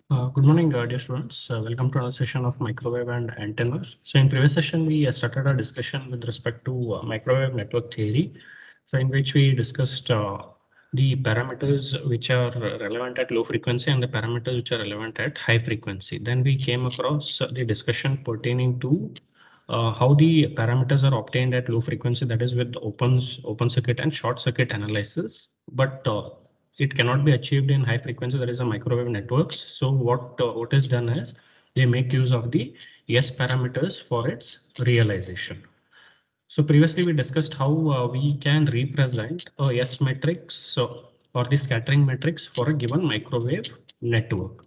Good morning, dear students. Welcome to another session of microwave and antennas. So in previous session, we started our discussion with respect to microwave network theory. So in which we discussed the parameters which are relevant at low frequency and the parameters which are relevant at high frequency. Then we came across the discussion pertaining to how the parameters are obtained at low frequency, that is with open circuit and short circuit analysis. But it cannot be achieved in high frequency, that is a microwave networks. So what is done is they make use of the S parameters for its realization. So previously we discussed how we can represent a S matrix or the scattering matrix for a given microwave network.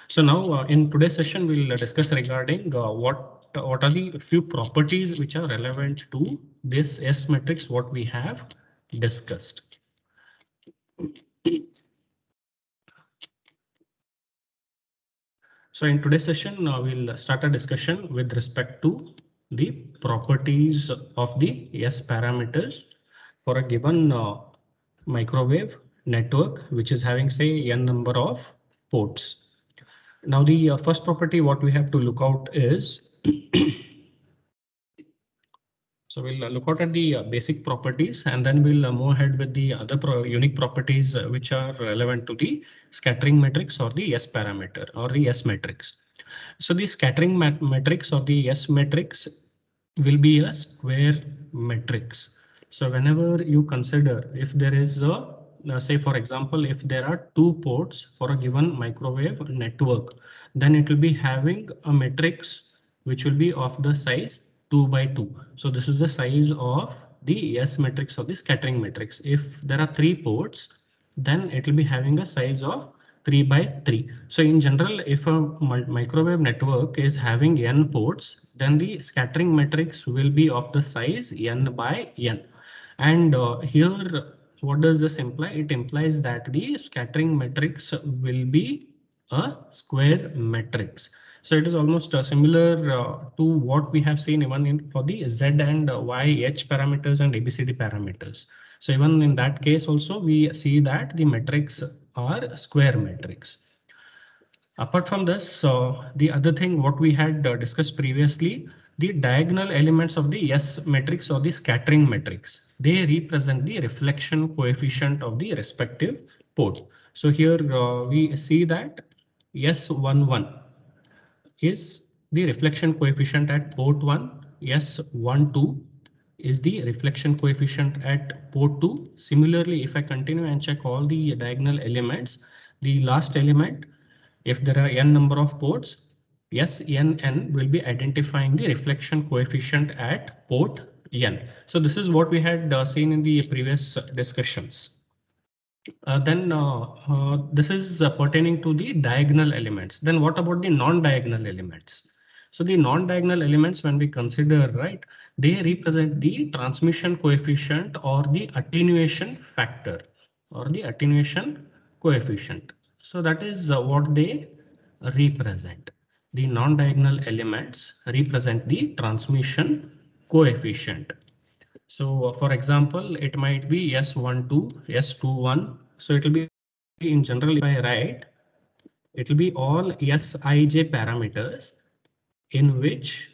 So now in today's session we'll discuss regarding what are the few properties which are relevant to this S matrix what we have discussed. So in today's session, we'll start a discussion with respect to the properties of the S parameters for a given microwave network, which is having say n number of ports. Now the first property what we have to look out is so we'll look out at the basic properties and then we'll move ahead with the other unique properties which are relevant to the scattering matrix or the S parameter or the S matrix. So the scattering matrix or the S matrix will be a square matrix. So whenever you consider if there is a say for example, if there are two ports for a given microwave network, then it will be having a matrix which will be of the size 2 by 2. So this is the size of the S matrix or the scattering matrix. If there are three ports, then it will be having a size of 3 by 3. So in general, if a microwave network is having n ports, then the scattering matrix will be of the size n by n. And here, what does this imply? It implies that the scattering matrix will be a square matrix. So it is almost similar to what we have seen even for the Z and Y H parameters and ABCD parameters. So even in that case also we see that the metrics are square matrix. Apart from this, the other thing what we had discussed previously, the diagonal elements of the S matrix or the scattering matrix, they represent the reflection coefficient of the respective port. So here we see that S11 is the reflection coefficient at port 1, S12 is the reflection coefficient at port 2. Similarly, if I continue and check all the diagonal elements, the last element, if there are n number of ports, SNN will be identifying the reflection coefficient at port n. So this is what we had seen in the previous discussions. This is pertaining to the diagonal elements. Then what about the non-diagonal elements? So the non-diagonal elements, when we consider, right, they represent the transmission coefficient or the attenuation factor or the attenuation coefficient. So that is what they represent. The non-diagonal elements represent the transmission coefficient. So for example, it might be S12, S21. So it will be in general, if I write, it will be all Sij parameters in which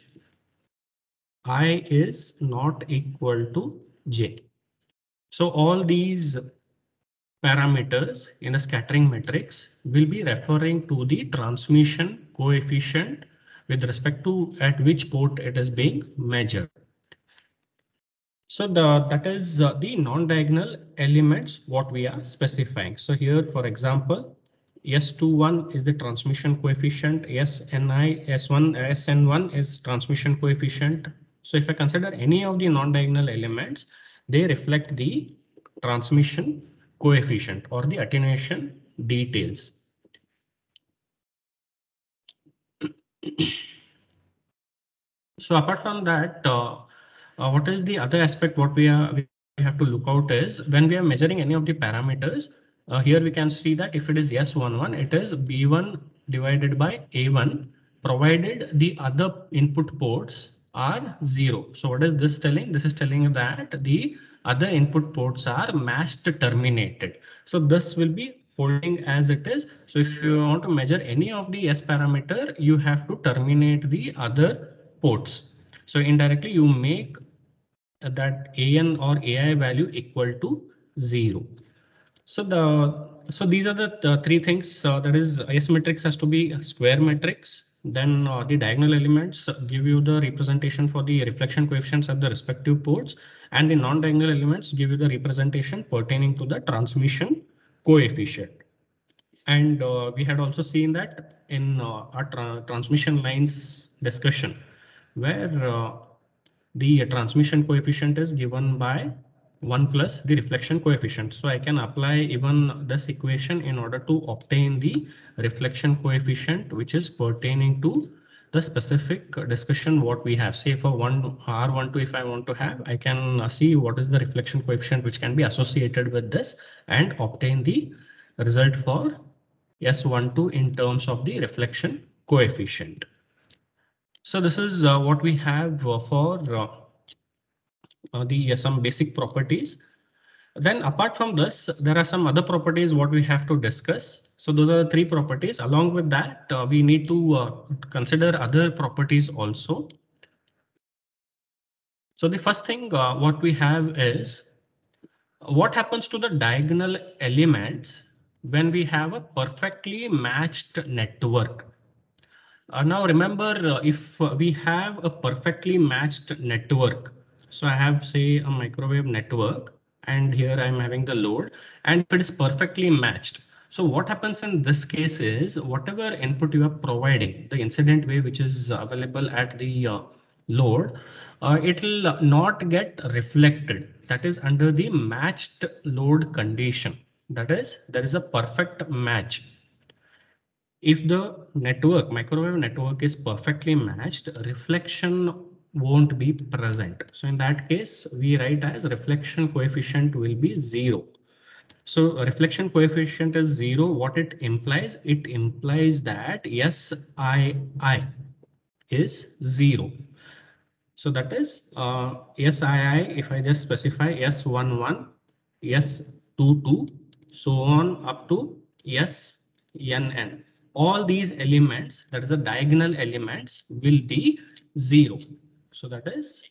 I is not equal to j. So all these parameters in the scattering matrix will be referring to the transmission coefficient with respect to at which port it is being measured. So that is the non-diagonal elements what we are specifying. So here, for example, S21 is the transmission coefficient, SN1 is transmission coefficient. So if I consider any of the non-diagonal elements, they reflect the transmission coefficient or the attenuation details. So apart from that, what is the other aspect what we have to look out is when we are measuring any of the parameters, here we can see that if it is S11, it is B1 divided by A1, provided the other input ports are 0. So what is this telling? This is telling that the other input ports are matched terminated. So this will be holding as it is. So if you want to measure any of the S parameter, you have to terminate the other ports. So indirectly you make that AN or AI value equal to 0. So these are the three things. That is, S matrix has to be square matrix. Then the diagonal elements give you the representation for the reflection coefficients at the respective ports, and the non-diagonal elements give you the representation pertaining to the transmission coefficient. And we had also seen that in our transmission lines discussion, where the transmission coefficient is given by 1 plus the reflection coefficient. So I can apply even this equation in order to obtain the reflection coefficient, which is pertaining to the specific discussion what we have. Say for one R12, if I want to have, I can see what is the reflection coefficient which can be associated with this and obtain the result for S12 in terms of the reflection coefficient. So this is what we have for the some basic properties. Then apart from this, there are some other properties what we have to discuss. So those are the three properties. Along with that, we need to consider other properties also. So the first thing what we have is what happens to the diagonal elements when we have a perfectly matched network. Now remember, if we have a perfectly matched network, so I have say a microwave network, and here I'm having the load, and if it is perfectly matched. So what happens in this case is whatever input you are providing, the incident wave which is available at the load, it will not get reflected. That is under the matched load condition. That is, there is a perfect match. If the network, microwave network is perfectly matched, reflection won't be present. So in that case, we write as reflection coefficient will be 0. So reflection coefficient is 0. What it implies? It implies that SII is 0. So that is SII, if I just specify S11, S22, so on up to SNN. All these elements, that is the diagonal elements, will be 0. So that is,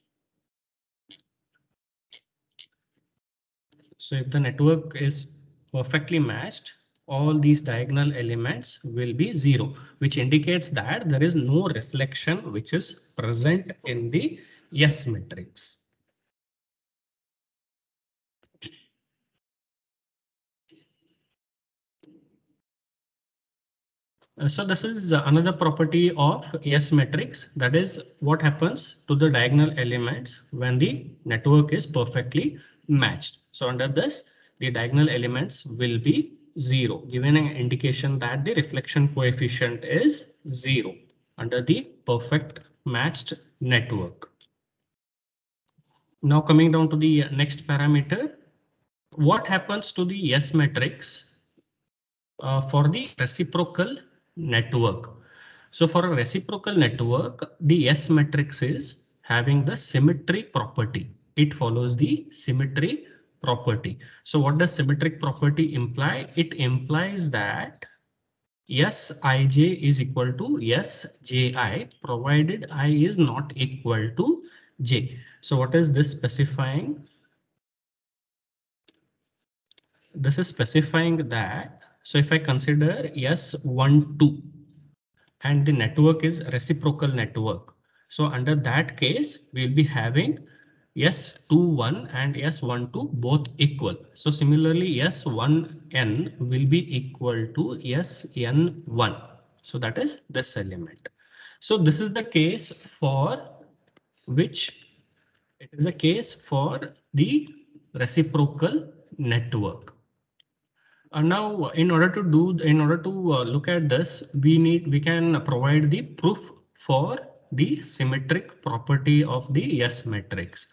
so if the network is perfectly matched, all these diagonal elements will be 0, which indicates that there is no reflection which is present in the S matrix. So this is another property of S matrix. That is what happens to the diagonal elements when the network is perfectly matched. So under this, the diagonal elements will be 0, giving an indication that the reflection coefficient is 0 under the perfect matched network. Now coming down to the next parameter, what happens to the S matrix for the reciprocal network? So for a reciprocal network, the S matrix is having the symmetry property. It follows the symmetry property. So what does symmetric property imply? It implies that Sij is equal to Sji, provided I is not equal to j. So what is this specifying? This is specifying that, so if I consider S12 and the network is reciprocal network, so under that case, we'll be having S21 and S12 both equal. So similarly, S1n will be equal to Sn1. So that is this element. So this is the case for which it is a case for the reciprocal network. Now, in order to look at this, we can provide the proof for the symmetric property of the S matrix.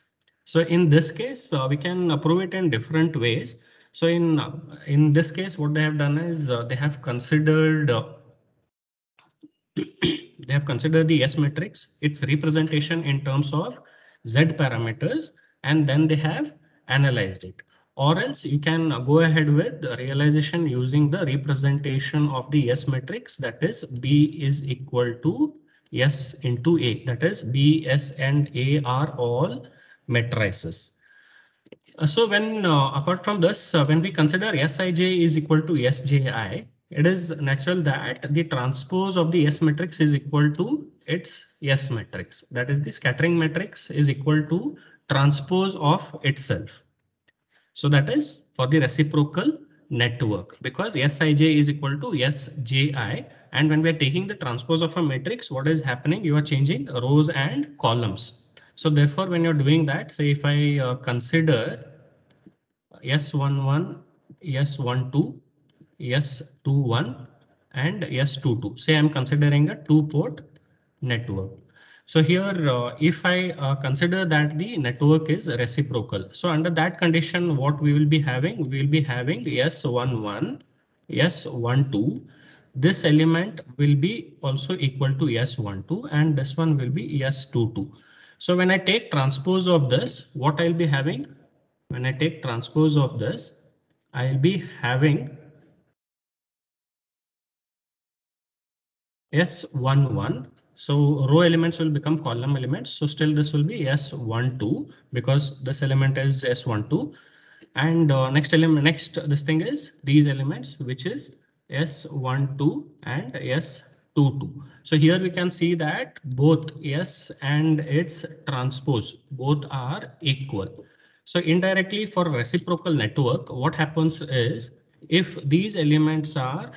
So in this case, we can prove it in different ways. So in this case, what they have done is they have considered the S matrix, its representation in terms of Z parameters, and then they have analyzed it. or else you can go ahead with the realization using the representation of the S matrix, that is B is equal to S into A, that is B, S and A are all matrices. So when apart from this, when we consider Sij is equal to Sji, it is natural that the transpose of the S matrix is equal to its S matrix. That is, the scattering matrix is equal to transpose of itself. So that is for the reciprocal network, because Sij is equal to Sji. And when we are taking the transpose of a matrix, what is happening? You are changing rows and columns. So therefore, when you're doing that, say if I consider S11, S12, S21, and S22. Say I'm considering a two-port network. So here, if I consider that the network is reciprocal, so under that condition, what we will be having? We will be having S11, S12. This element will be also equal to S12, and this one will be S22. So when I take transpose of this, what I'll be having? When I take transpose of this, I'll be having S11. So row elements will become column elements. So still this will be S12 because this element is S12. And next element, next this thing is these elements, which is S12 and S22. So here we can see that both S and its transpose both are equal. So indirectly for reciprocal network, what happens is if these elements are,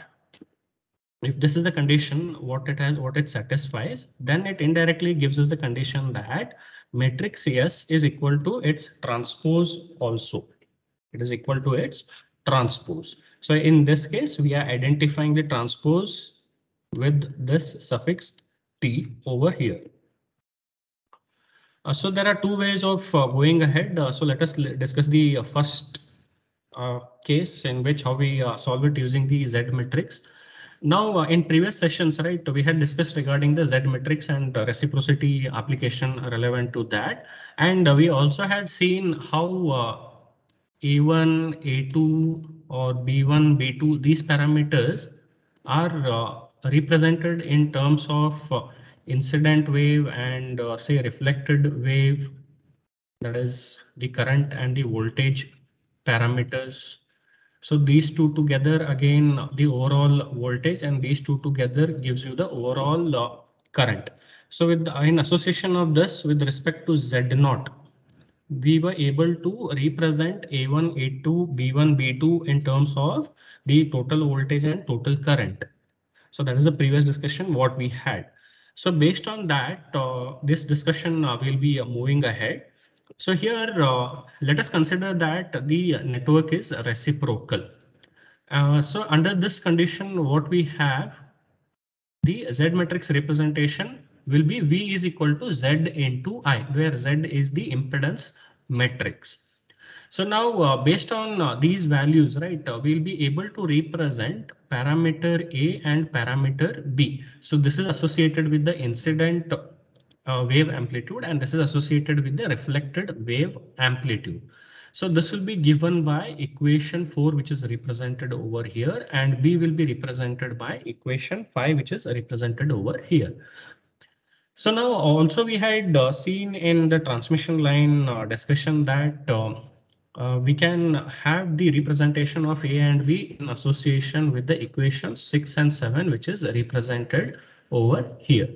if this is the condition, what it satisfies, then it indirectly gives us the condition that matrix S is equal to its transpose also. It is equal to its transpose. So in this case, we are identifying the transpose with this suffix T over here. So there are two ways of going ahead. So let us discuss the first case in which how we solve it using the Z matrix. Now, in previous sessions, right, we had discussed regarding the Z matrix and reciprocity application relevant to that. And we also had seen how A1, A2 or B1, B2, these parameters are represented in terms of incident wave and say reflected wave, that is the current and the voltage parameters. So these two together, again, the overall voltage, and these two together gives you the overall current. So with in association of this with respect to Z0, we were able to represent A1, A2, B1, B2 in terms of the total voltage and total current. So that is the previous discussion what we had. So based on that, this discussion will be moving ahead. So here, let us consider that the network is reciprocal. So under this condition, what we have, the Z matrix representation will be V is equal to Z into I, where Z is the impedance matrix. So now based on these values, right, we'll be able to represent parameter A and parameter B. So this is associated with the incident wave amplitude, and this is associated with the reflected wave amplitude. So this will be given by equation 4, which is represented over here, and B will be represented by equation 5, which is represented over here. So now also we had seen in the transmission line discussion that we can have the representation of A and B in association with the equation 6 and 7, which is represented over here.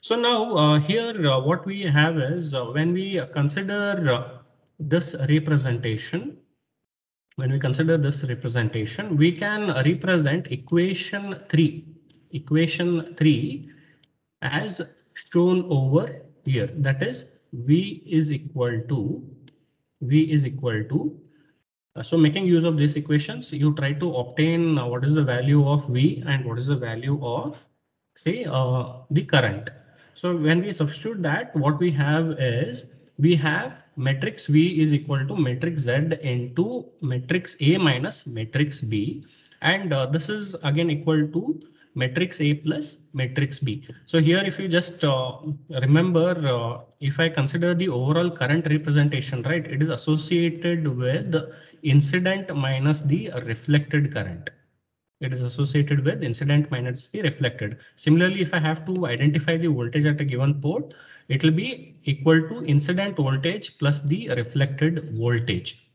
So now here what we have is when we consider this representation, we can represent equation 3 as shown over here. That is V is equal to so making use of these equations, you try to obtain what is the value of V and what is the value of, say, the current. So when we substitute that, what we have is we have matrix V is equal to matrix Z into matrix A minus matrix B. And this is again equal to matrix A plus matrix B. So here, if you just remember, if I consider the overall current representation, right, it is associated with incident minus the reflected current. It is associated with incident minus the reflected. Similarly, if I have to identify the voltage at a given port, it will be equal to incident voltage plus the reflected voltage.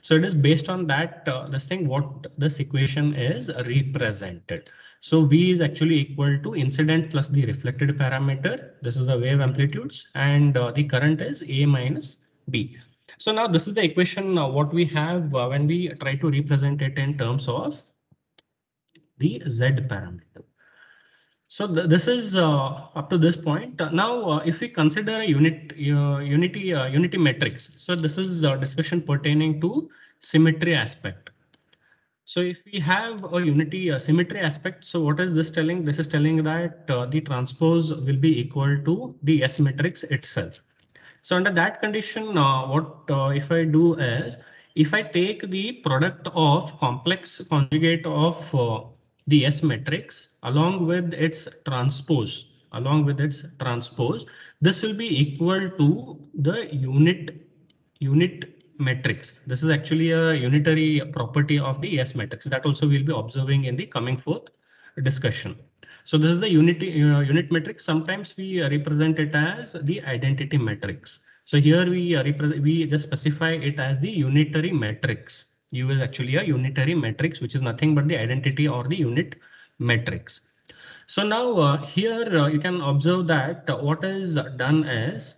So it is based on that this thing what this equation is represented. So V is actually equal to incident plus the reflected parameter. This is the wave amplitudes, and the current is A minus B. So now this is the equation what we have when we try to represent it in terms of the Z parameter. So this is up to this point. Now, if we consider a unity matrix, so this is a discussion pertaining to symmetry aspect. So if we have a unity symmetry aspect, so what is this telling? This is telling that the transpose will be equal to the S matrix itself. So under that condition, what if I do is, if I take the product of complex conjugate of the S matrix along with its transpose, this will be equal to the unit matrix. This is actually a unitary property of the S matrix that also we'll be observing in the coming forth discussion. So this is the unit matrix. Sometimes we represent it as the identity matrix. So here we just specify it as the unitary matrix. U is actually a unitary matrix, which is nothing but the identity or the unit matrix. So now here you can observe that what is done is,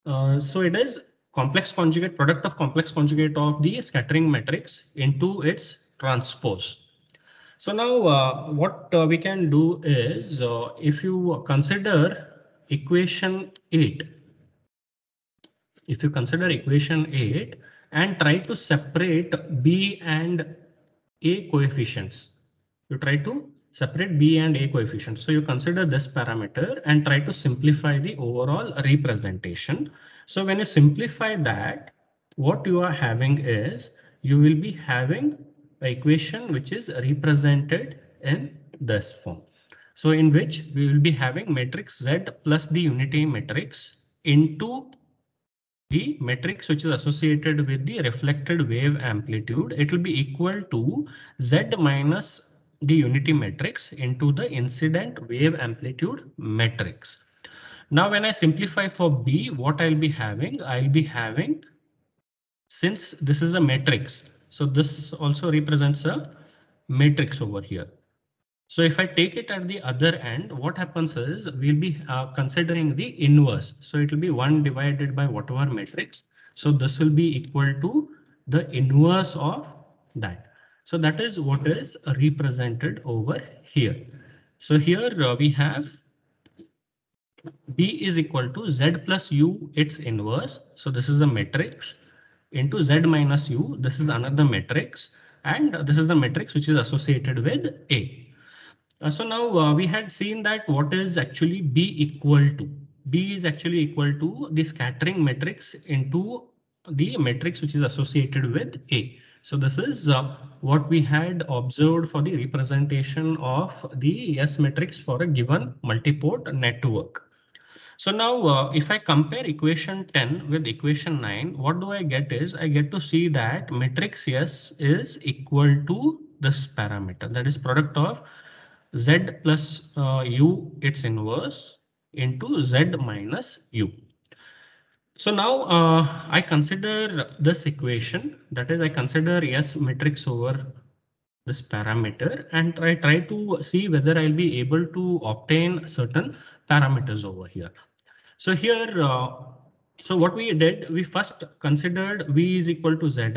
so it is complex conjugate, product of complex conjugate of the scattering matrix into its transpose. So now what we can do is, if you consider equation 8, and try to separate B and A coefficients, you try to separate B and A coefficients. So you consider this parameter and try to simplify the overall representation. So when you simplify that, what you are having is, you will be having an equation which is represented in this form. So in which we will be having matrix Z plus the unity matrix into the matrix which is associated with the reflected wave amplitude. It will be equal to Z minus the unity matrix into the incident wave amplitude matrix. Now, when I simplify for B, what I'll be having? I'll be having, since this is a matrix, so this also represents a matrix over here. So if I take it at the other end, what happens is we'll be considering the inverse. So it will be 1 divided by whatever matrix. So this will be equal to the inverse of that. So that is what is represented over here. So here we have B is equal to Z plus U, its inverse. So this is the matrix into Z minus U. This is another matrix. And this is the matrix which is associated with A. So now we had seen that what is actually B equal to. B is actually equal to the scattering matrix into the matrix which is associated with A. So this is what we had observed for the representation of the S matrix for a given multiport network. So now if I compare equation 10 with equation 9, what do I get is, I get to see that matrix S is equal to this parameter, that is product of Z plus U, its inverse, into Z minus U. So now I consider this equation, that is I consider S matrix over this parameter and try to see whether I'll be able to obtain certain parameters over here. So here, so what we did, we first considered V is equal to Zi,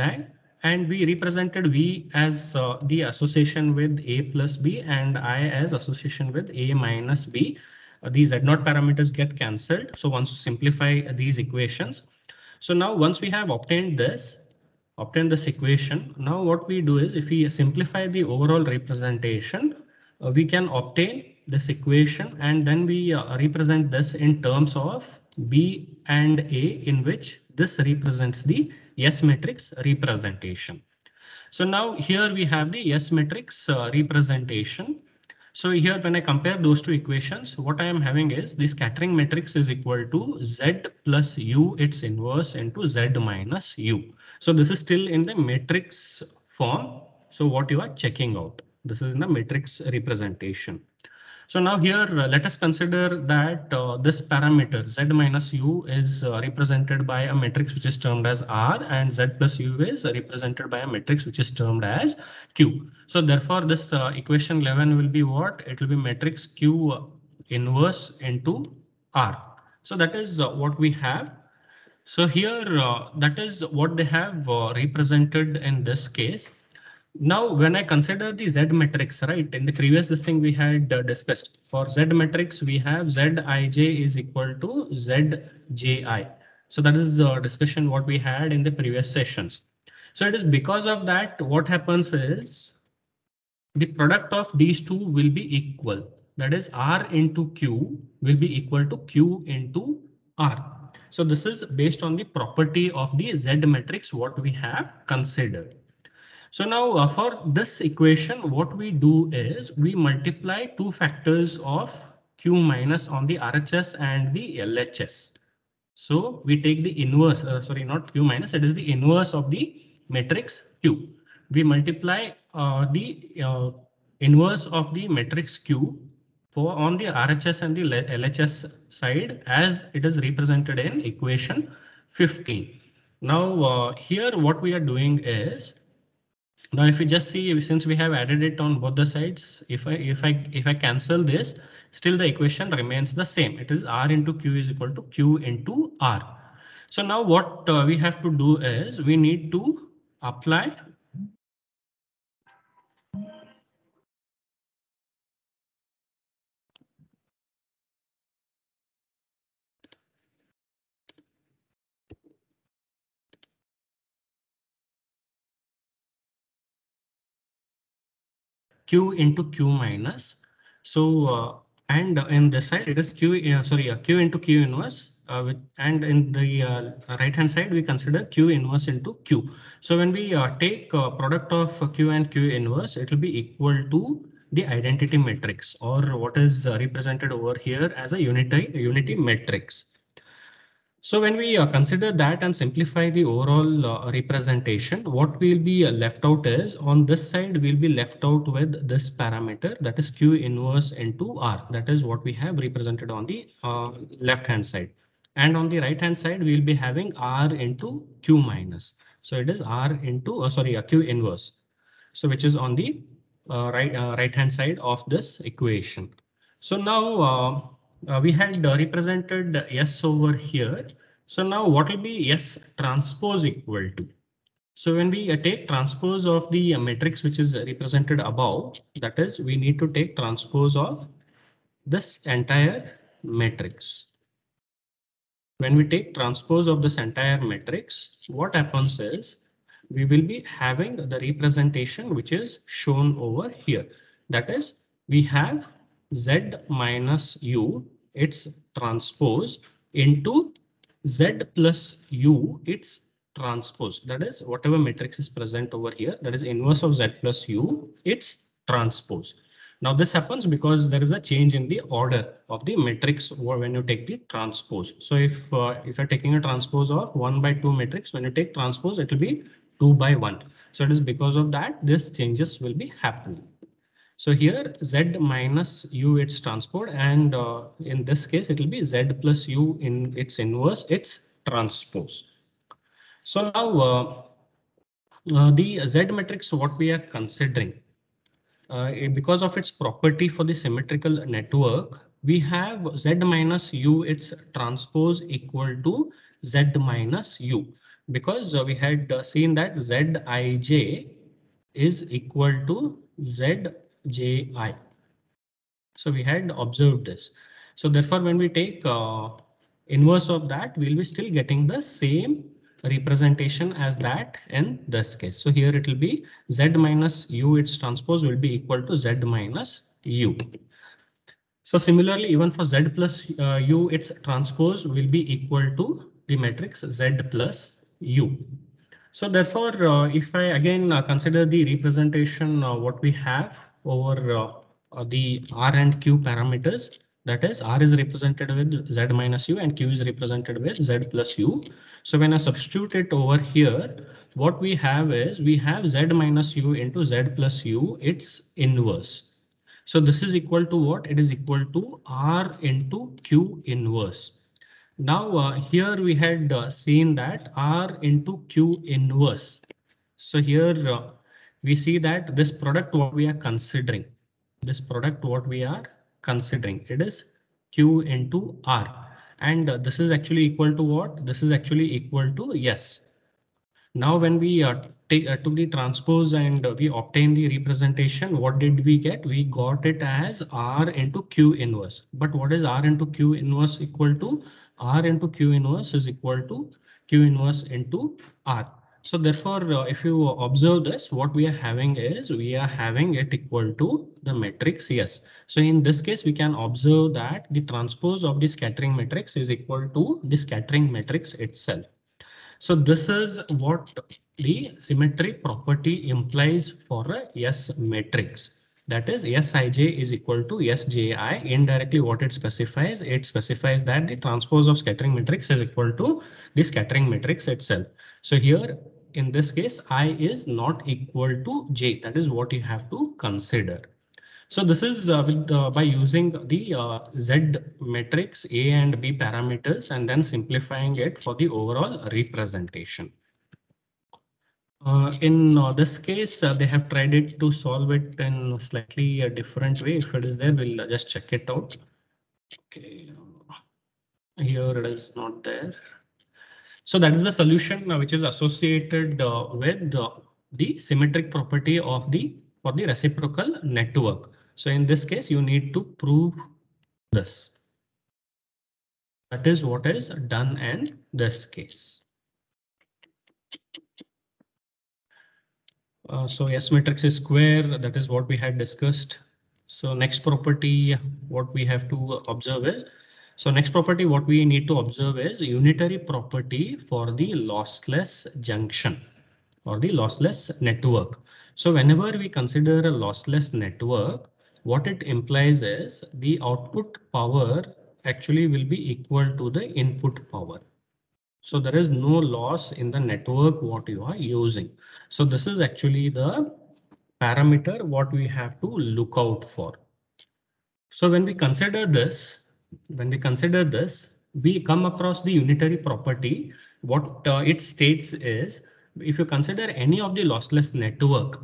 and we represented V as the association with A plus B and I as association with A minus B. These Z0 parameters get cancelled. So once you simplify these equations. So now once we have obtained this equation, now what we do is, if we simplify the overall representation, we can obtain this equation and then we represent this in terms of B and A, in which this represents the S matrix representation. So now here we have the S matrix representation. So here, when I compare those two equations, what I am having is the scattering matrix is equal to Z plus U, its inverse, into Z minus U. So this is still in the matrix form. So what you are checking out, this is in the matrix representation. So now here, let us consider that this parameter Z minus U is represented by a matrix which is termed as R, and Z plus U is represented by a matrix which is termed as Q. So therefore, this equation 11 will be what? It will be matrix Q inverse into R. So that is what we have. So here, that is what they have represented in this case. Now, when I consider the Z matrix, right, in the previous this thing we had discussed, for Z matrix, we have Zij is equal to Zji. So that is the discussion what we had in the previous sessions. So it is because of that, what happens is the product of these two will be equal. That is R into Q will be equal to Q into R. So this is based on the property of the Z matrix, what we have considered. So now for this equation, what we do is we multiply two factors of Q minus on the RHS and the LHS. So we take the inverse, sorry, not Q minus, it is the inverse of the matrix Q. We multiply the inverse of the matrix Q for on the RHS and the LHS side as it is represented in equation 15. Now here what we are doing is, now, if you just see, since we have added it on both the sides, if I cancel this, still the equation remains the same. It is R into Q is equal to Q into R. So now what we have to do is we need to apply Q into Q minus. So and in this side it is Q Q into Q inverse and in the right hand side we consider Q inverse into Q. So when we take product of Q and Q inverse, it will be equal to the identity matrix, or what is represented over here as a unity matrix. So when we consider that and simplify the overall representation, what will be left out is on this side, we'll be left out with this parameter, that is Q inverse into R. That is what we have represented on the left hand side. And on the right hand side, we'll be having R into Q minus. So it is R into, Q inverse. So which is on the right hand side of this equation. So now we had represented S over here. So now what will be S transpose equal to? So when we take transpose of the matrix which is represented above, that is we need to take transpose of this entire matrix. When we take transpose of this entire matrix, what happens is we will be having the representation which is shown over here. That is, we have Z minus U, its transpose, into Z plus U, its transpose. That is, whatever matrix is present over here, that is inverse of Z plus U, its transpose. Now this happens because there is a change in the order of the matrix when you take the transpose. So if you're taking a transpose of 1 by 2 matrix, when you take transpose, it will be 2 by 1. So it is because of that this changes will be happening. So here Z minus U its transpose, and in this case it will be Z plus U in its inverse its transpose. So now the Z matrix what we are considering, because of its property for the symmetrical network, we have Z minus U its transpose equal to Z minus U, because we had seen that Zij is equal to Zji. So we had observed this. So therefore, when we take inverse of that, we'll be still getting the same representation as that in this case. So here it will be Z minus U, its transpose will be equal to Z minus U. So similarly, even for Z plus U, its transpose will be equal to the matrix Z plus U. So therefore, if I again consider the representation what we have over the R and Q parameters. That is, R is represented with Z minus U and Q is represented with Z plus U. So when I substitute it over here, what we have is we have Z minus U into Z plus U, its inverse. So this is equal to what? It is equal to R into Q inverse. Now here we had seen that R into Q inverse. So here we see that this product what we are considering, it is Q into R, and this is actually equal to what? This is actually equal to yes. Now when we took the transpose and we obtain the representation, what did we get? We got it as R into Q inverse. But what is R into Q inverse equal to? R into Q inverse is equal to Q inverse into R. So therefore, if you observe this, what we are having is we are having it equal to the matrix yes. So in this case, we can observe that the transpose of the scattering matrix is equal to the scattering matrix itself. So this is what the symmetry property implies for a S matrix. That is Sij is equal to Sji. Indirectly what it specifies that the transpose of scattering matrix is equal to the scattering matrix itself. So here in this case, I is not equal to J. That is what you have to consider. So this is by using the Z matrix A and B parameters and then simplifying it for the overall representation. In this case, they have tried it to solve it in slightly a different way. If it is there, we'll just check it out. Okay, here it is not there. So that is the solution which is associated with the symmetric property of for the reciprocal network. So in this case, you need to prove this. That is what is done in this case. So S matrix is square. That is what we had discussed. So next property, what we have to observe is, what we need to observe is unitary property for the lossless junction or the lossless network. So whenever we consider a lossless network, what it implies is the output power actually will be equal to the input power. So there is no loss in the network what you are using. So this is actually the parameter what we have to look out for. So when we consider this, we come across the unitary property. What it states is, if you consider any of the lossless network,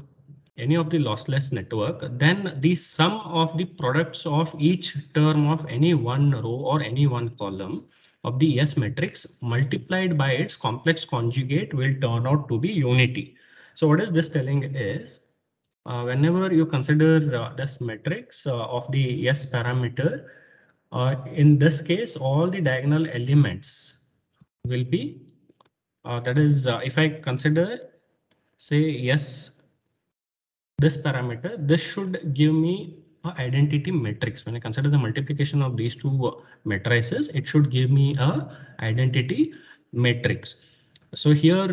then the sum of the products of each term of any one row or any one column of the S matrix multiplied by its complex conjugate will turn out to be unity. So what is this telling is, whenever you consider this matrix of the S parameter, in this case, all the diagonal elements will be, that is, if I consider, say, yes, this parameter, this should give me an identity matrix. When I consider the multiplication of these two matrices, it should give me a identity matrix. So here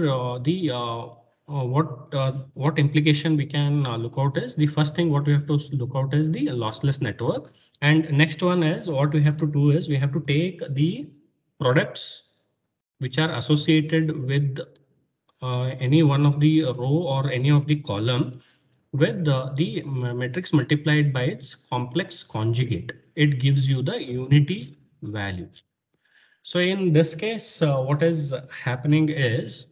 what implication we can look out is, the first thing what we have to look out is the lossless network, and next one is what we have to do is we have to take the products which are associated with any one of the row or any of the column with the matrix multiplied by its complex conjugate. It gives you the unity value. So in this case, what is happening is,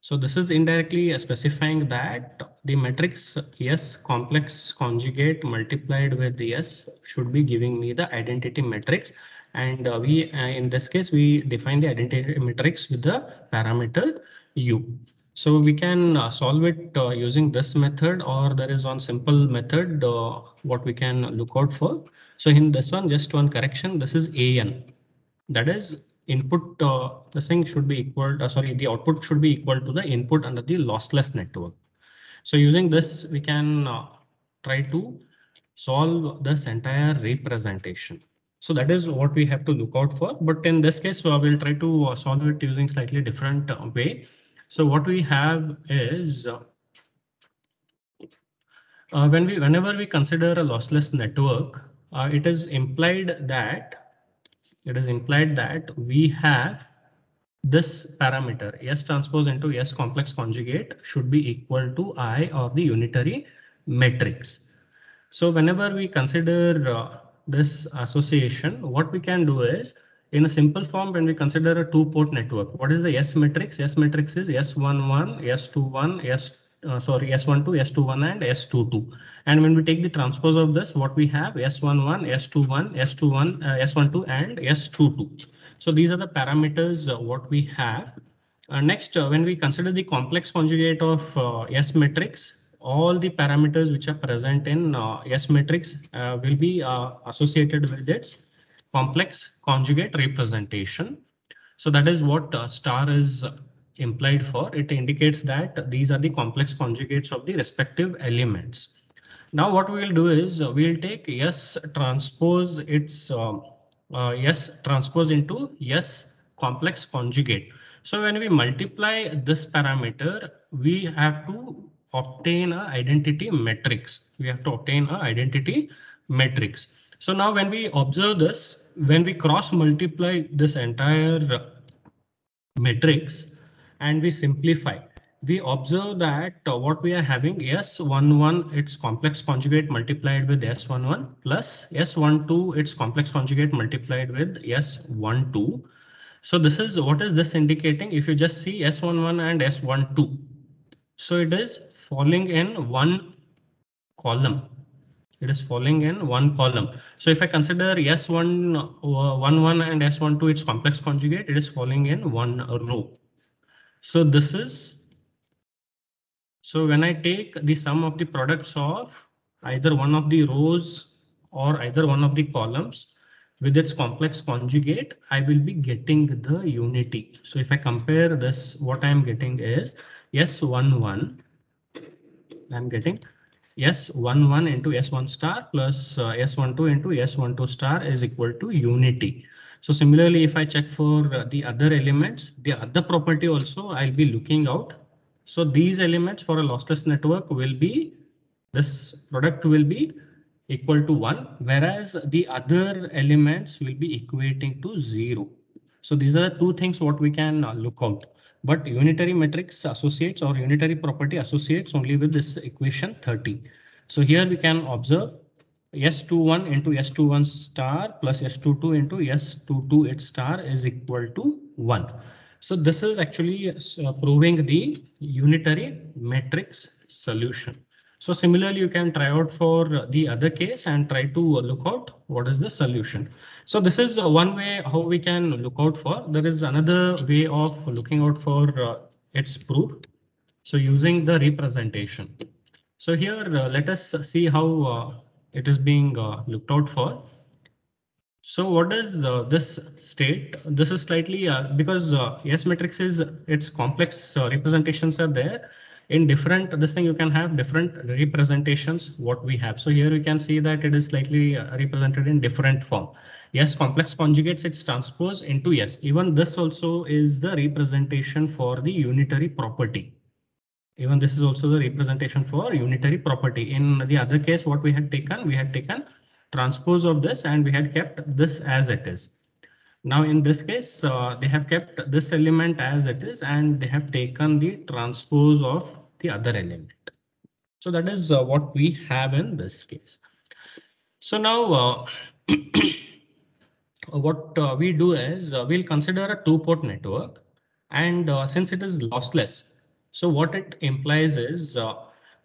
so this is indirectly specifying that the matrix S complex conjugate multiplied with the S should be giving me the identity matrix. And in this case, we define the identity matrix with the parameter U. So we can solve it using this method, or there is one simple method what we can look out for. So in this one, just one correction, this is AN. That is input, the thing should be equal, the output should be equal to the input under the lossless network. So using this, we can try to solve this entire representation. So that is what we have to look out for. But in this case, we'll try to solve it using slightly different way. So what we have is, Whenever we consider a lossless network, it is implied that we have this parameter S transpose into S complex conjugate should be equal to I or the unitary matrix. So whenever we consider this association, what we can do is in a simple form, when we consider a two-port network, what is the S matrix? S matrix is S11, S21, S12, S21 and S22. And when we take the transpose of this, what we have S11, S21, S12 and S22. So these are the parameters what we have. Next, when we consider the complex conjugate of S matrix, all the parameters which are present in S matrix will be associated with its complex conjugate representation. So that is what star is implied for. It indicates that these are the complex conjugates of the respective elements. Now what we will do is we'll take S transpose S transpose into S complex conjugate. So when we multiply this parameter, we have to obtain a identity matrix. We have to obtain a identity matrix. So now when we observe this, when we cross multiply this entire matrix and we simplify, we observe that what we are having S11 its complex conjugate multiplied with S11 plus S12 its complex conjugate multiplied with S12. So this is what is this indicating? If you just see S11 and S12, so it is falling in one column. It is falling in one column. So if I consider S11 and S12 its complex conjugate, it is falling in one row. So this is, so when I take the sum of the products of either one of the rows or either one of the columns with its complex conjugate, I will be getting the unity. So if I compare this, what I am getting is S11, I'm getting S11 into S1 star plus S12 into S12 star is equal to unity. So similarly, if I check for the other elements, the other property also I'll be looking out. So these elements for a lossless network will be, this product will be equal to 1, whereas the other elements will be equating to 0. So these are the two things what we can look out. But unitary matrix associates or unitary property associates only with this equation 30. So here we can observe S21 into S21 star plus S22 into S22 its star is equal to 1. So this is actually proving the unitary matrix solution. So similarly, you can try out for the other case and try to look out what is the solution. So this is one way how we can look out for. There is another way of looking out for its proof. So using the representation. So here let us see how it is being looked out for. So what is this state? This is slightly because S matrix is its complex representations are there in different, this thing you can have different representations what we have. So here we can see that it is slightly represented in different form. Yes, complex conjugates its transpose into S. Even this also is the representation for the unitary property. Even this is also the representation for unitary property. In the other case, what we had taken transpose of this and we had kept this as it is. Now in this case, they have kept this element as it is and they have taken the transpose of the other element. So that is what we have in this case. So now what we do is we'll consider a two-port network, and since it is lossless, so what it implies is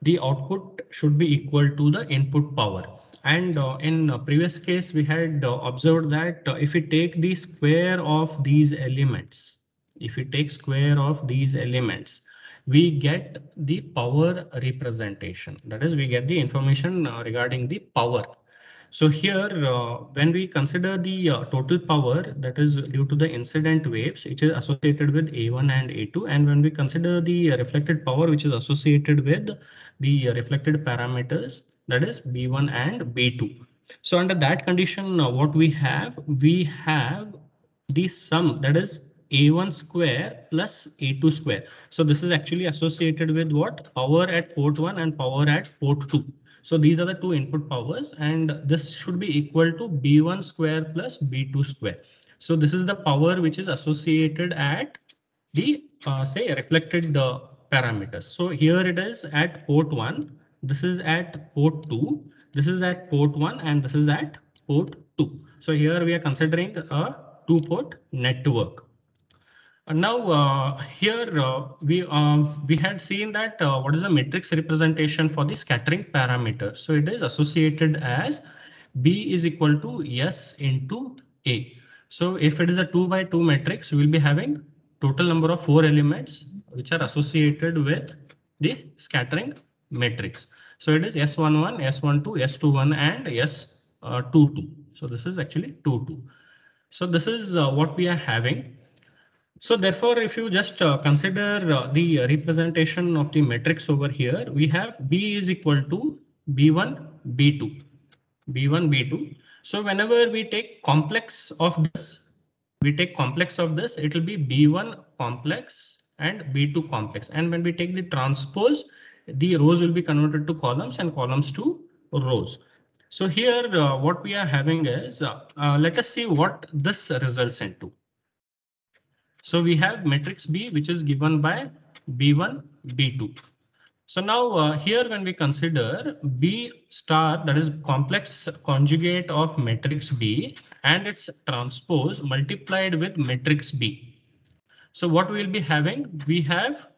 the output should be equal to the input power. And in previous case, we had observed that if we take the square of these elements, we get the power representation. That is, we get the information regarding the power. So here, when we consider the total power that is due to the incident waves, which is associated with A1 and A2, and when we consider the reflected power, which is associated with the reflected parameters, that is B1 and B2. So under that condition, what we have the sum, that is A1 square plus A2 square. So this is actually associated with what? Power at port 1 and power at port 2. So these are the two input powers, and this should be equal to B1 square plus B2 square. So this is the power which is associated at the say reflected parameters. So here it is at port 1, this is at port 2, this is at port 1, and this is at port 2. So here we are considering a 2-port network. Now here we had seen that what is the matrix representation for the scattering parameter. So it is associated as B is equal to S into A. So if it is a 2 by 2 matrix, we will be having total number of 4 elements which are associated with the scattering matrix. So it is S11, S12, S21, and S22. So this is actually 22. So this is what we are having. So therefore, if you just consider the representation of the matrix over here, we have B is equal to B1, B2, B1, B2. So whenever we take complex of this, it will be B1 complex and B2 complex. And when we take the transpose, the rows will be converted to columns and columns to rows. So here what we are having is, let us see what this results into. So we have matrix B, which is given by B1, B2. So now here when we consider B star, that is complex conjugate of matrix B and its transpose multiplied with matrix B. So what we will be having, we have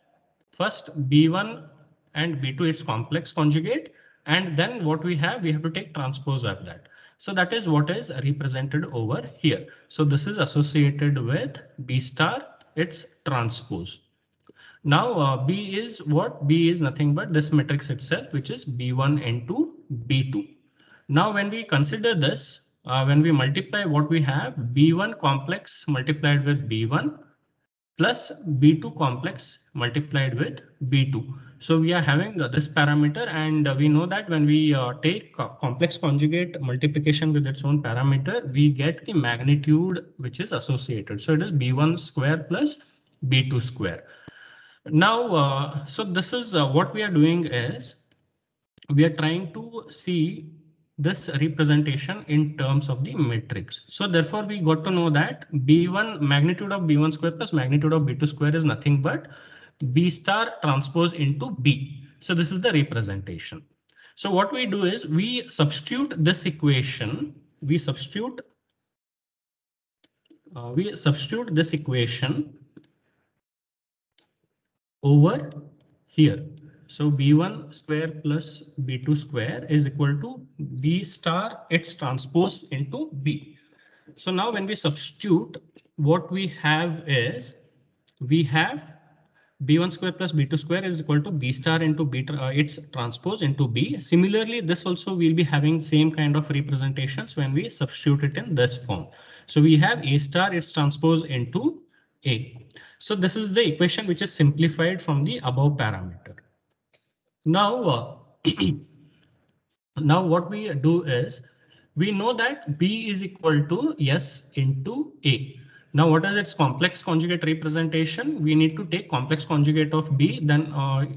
first B1 and B2, its complex conjugate, and then what we have to take transpose of that. So that is what is represented over here. So this is associated with B star, its transpose. Now B is what? B is nothing but this matrix itself, which is B1 into B2. Now when we consider this, when we multiply what we have, B1 complex multiplied with B1 plus B2 complex multiplied with B2. So we are having this parameter, and we know that when we take complex conjugate multiplication with its own parameter, we get the magnitude which is associated. So it is B1 square plus B2 square. Now, so this is what we are doing is we are trying to see this representation in terms of the matrix. So therefore, we got to know that B1 magnitude of B1 square plus magnitude of B2 square is nothing but B star transpose into B. So this is the representation. So what we do is we substitute this equation. We substitute this equation over here. So B1 square plus B2 square is equal to B star its transpose into B. So now when we substitute, what we have is we have B1 square plus B2 square is equal to B star into B its transpose into B. Similarly, this also will be having same kind of representations when we substitute it in this form. So we have A star its transpose into A. So this is the equation which is simplified from the above parameter. Now, now what we do is we know that B is equal to S into A. Now, what is its complex conjugate representation? We need to take complex conjugate of B. Then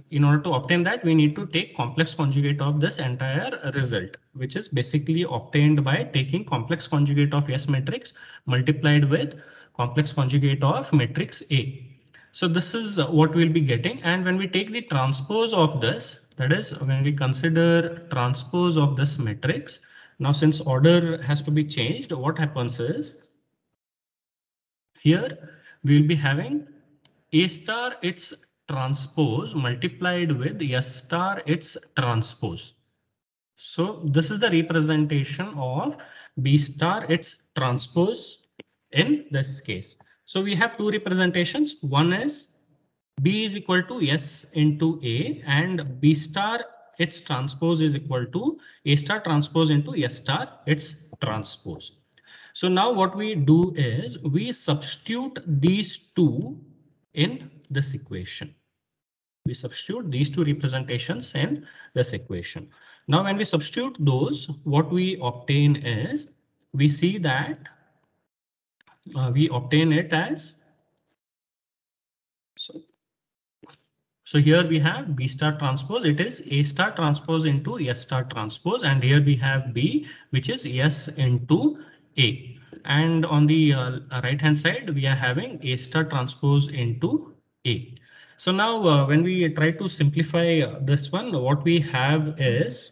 in order to obtain that, we need to take complex conjugate of this entire result, which is basically obtained by taking complex conjugate of S matrix multiplied with complex conjugate of matrix A. So this is what we'll be getting. And when we take the transpose of this, that is when we consider transpose of this matrix, now since order has to be changed, what happens is here we'll be having A star its transpose multiplied with S star its transpose. So this is the representation of B star its transpose in this case. So we have two representations. One is B is equal to S into A, and B star its transpose is equal to A star transpose into S star its transpose. So now what we do is we substitute these two in this equation. We substitute these two representations in this equation. Now when we substitute those, what we obtain is we see that we obtain it as, so So here we have B star transpose. It is A star transpose into S star transpose. And here we have B, which is S into A. And on the right hand side, we are having A star transpose into A. So now when we try to simplify this one, what we have is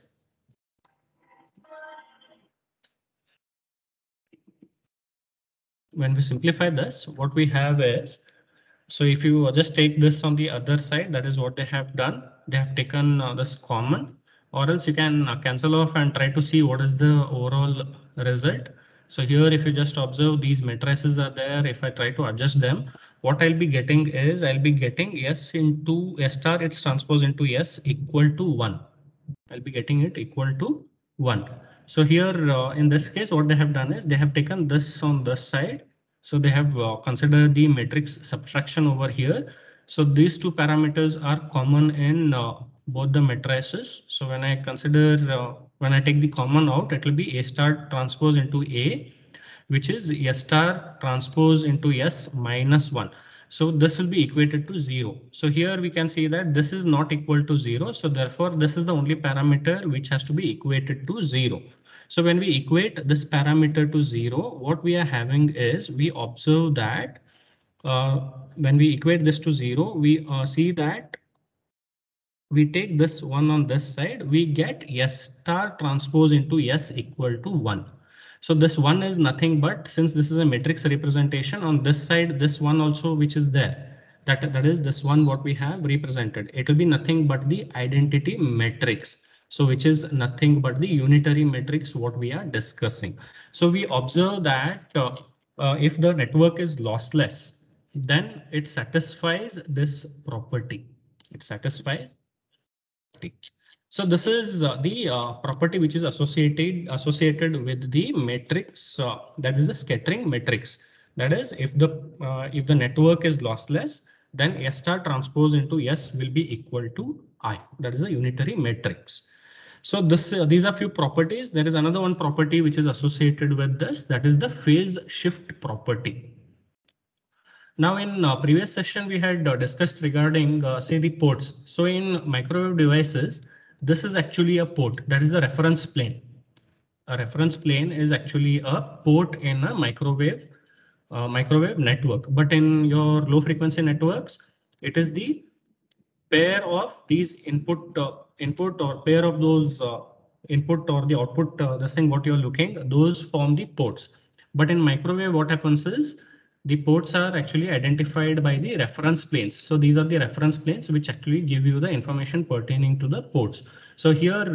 when we simplify this, what we have is, so if you just take this on the other side, that is what they have done. They have taken this common, or else you can cancel off and try to see what is the overall result. So here, if you just observe these matrices are there, if I try to adjust them, what I'll be getting is I'll be getting S into S star, its transpose into S equal to 1. I'll be getting it equal to 1. So here in this case, what they have done is they have taken this on this side. So they have considered the matrix subtraction over here. So these two parameters are common in both the matrices. So when I consider, when I take the common out, it will be A star transpose into A, which is S star transpose into S minus 1. So this will be equated to 0. So here we can see that this is not equal to 0. So therefore, this is the only parameter which has to be equated to 0. So when we equate this parameter to 0, what we are having is we observe that when we equate this to 0, we see that we take this one on this side, we get S star transpose into S equal to 1. So this one is nothing but, since this is a matrix representation on this side, this one also which is there, that is this one what we have represented. It will be nothing but the identity matrix. So which is nothing but the unitary matrix what we are discussing. So we observe that if the network is lossless, then it satisfies this property. It satisfies. So this is the property which is associated with the matrix, that is the scattering matrix. That is, if the network is lossless, then S star transpose into S will be equal to I. That is a unitary matrix. So these are few properties. There is another one property which is associated with this. That is the phase shift property. Now in previous session, we had discussed regarding say the ports. So in microwave devices, this is actually a port, that is a reference plane. A reference plane is actually a port in a microwave network. But in your low frequency networks, it is the pair of these input or pair of those input or the output, the thing what you're looking, those form the ports. But in microwave, what happens is the ports are actually identified by the reference planes. So these are the reference planes which actually give you the information pertaining to the ports. So here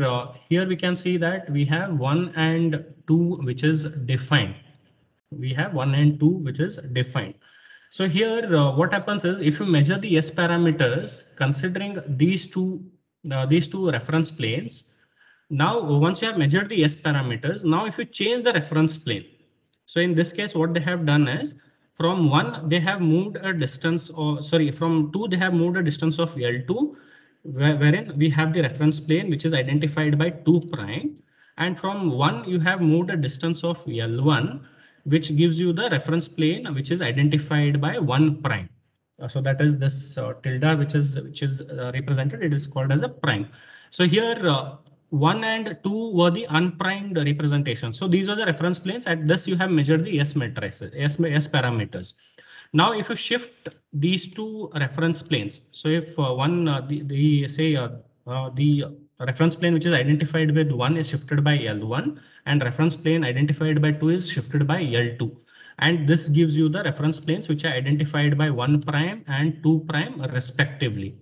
we can see that we have 1 and 2 which is defined. We have 1 and 2 which is defined. So here what happens is if you measure the S parameters considering these two reference planes. Now once you have measured the S parameters, now if you change the reference plane. So in this case, what they have done is from 1 they have moved a distance, or sorry, from 2 they have moved a distance of L2, wherein we have the reference plane which is identified by 2 prime, and from 1 you have moved a distance of L1 which gives you the reference plane which is identified by 1 prime. So that is this tilde which is represented. It is called as a prime. So here 1 and 2 were the unprimed representation. So these were the reference planes. At this you have measured the S matrices, S parameters. Now if you shift these two reference planes, so if the reference plane which is identified with 1 is shifted by L1 and reference plane identified by 2 is shifted by L2. And this gives you the reference planes which are identified by 1 prime and 2 prime respectively.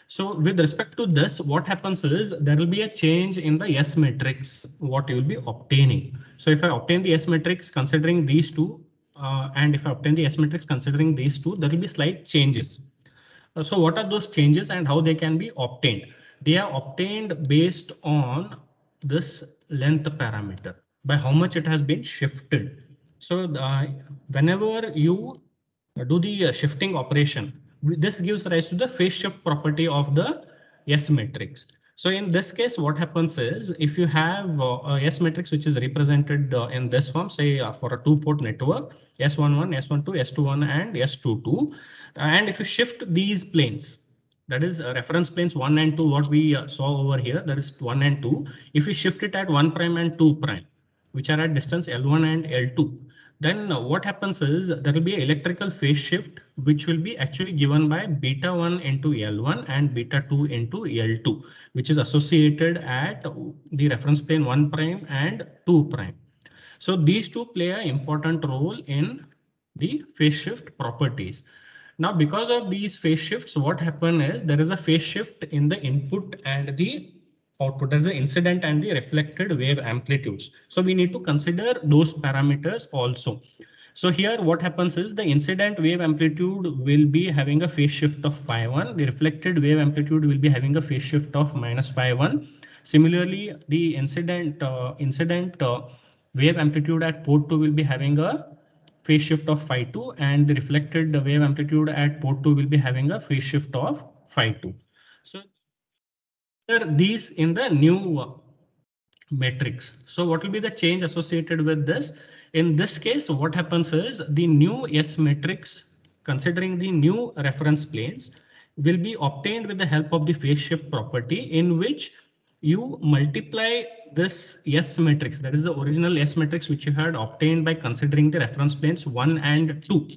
So with respect to this, what happens is there will be a change in the S matrix, what you will be obtaining. So if I obtain the S matrix considering these two, and if I obtain the S matrix considering these two, there will be slight changes. So what are those changes and how they can be obtained? They are obtained based on this length parameter, by how much it has been shifted. So whenever you do the shifting operation, this gives rise to the phase shift property of the S matrix. So in this case, what happens is if you have a S matrix which is represented in this form, say for a 2-port network, S11, S12, S21, and S22, and if you shift these planes, that is reference planes 1 and 2, what we saw over here, that is 1 and 2. If we shift it at 1 prime and 2 prime, which are at distance L1 and L2, then what happens is there will be an electrical phase shift, which will be actually given by beta 1 into L1 and beta 2 into L2, which is associated at the reference plane 1 prime and 2 prime. So these two play an important role in the phase shift properties. Now, because of these phase shifts, what happen is there is a phase shift in the input and the output. There's the incident and the reflected wave amplitudes. So we need to consider those parameters also. So here what happens is the incident wave amplitude will be having a phase shift of phi1. The reflected wave amplitude will be having a phase shift of minus phi1. Similarly, the incident wave amplitude at port 2 will be having a phase shift of phi 2, and the reflected wave amplitude at port 2 will be having a phase shift of phi 2. So these in the new matrix. So what will be the change associated with this? In this case, what happens is the new S matrix, considering the new reference planes, will be obtained with the help of the phase shift property, in which you multiply this S matrix, that is the original S matrix which you had obtained by considering the reference planes 1 and 2,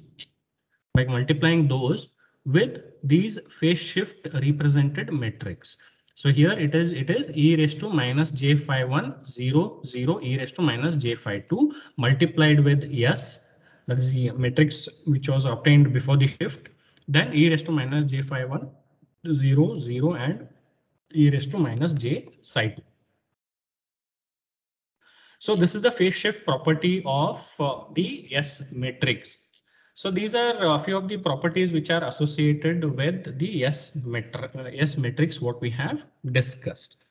by multiplying those with these phase shift represented matrix. So here it is e raised to minus j phi 1 0 0 e raised to minus j phi 2 multiplied with S, that is the matrix which was obtained before the shift, then e raised to minus j phi 1 0 0 and e raised to minus j psi 2. So this is the phase shift property of the S matrix. So these are a few of the properties which are associated with the S matrix, what we have discussed.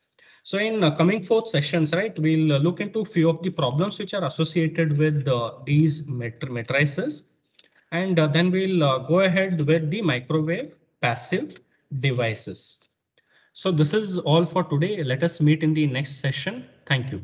So in coming forth sessions, right, we'll look into few of the problems which are associated with these matrices, and then we'll go ahead with the microwave passive devices. So this is all for today. Let us meet in the next session. Thank you.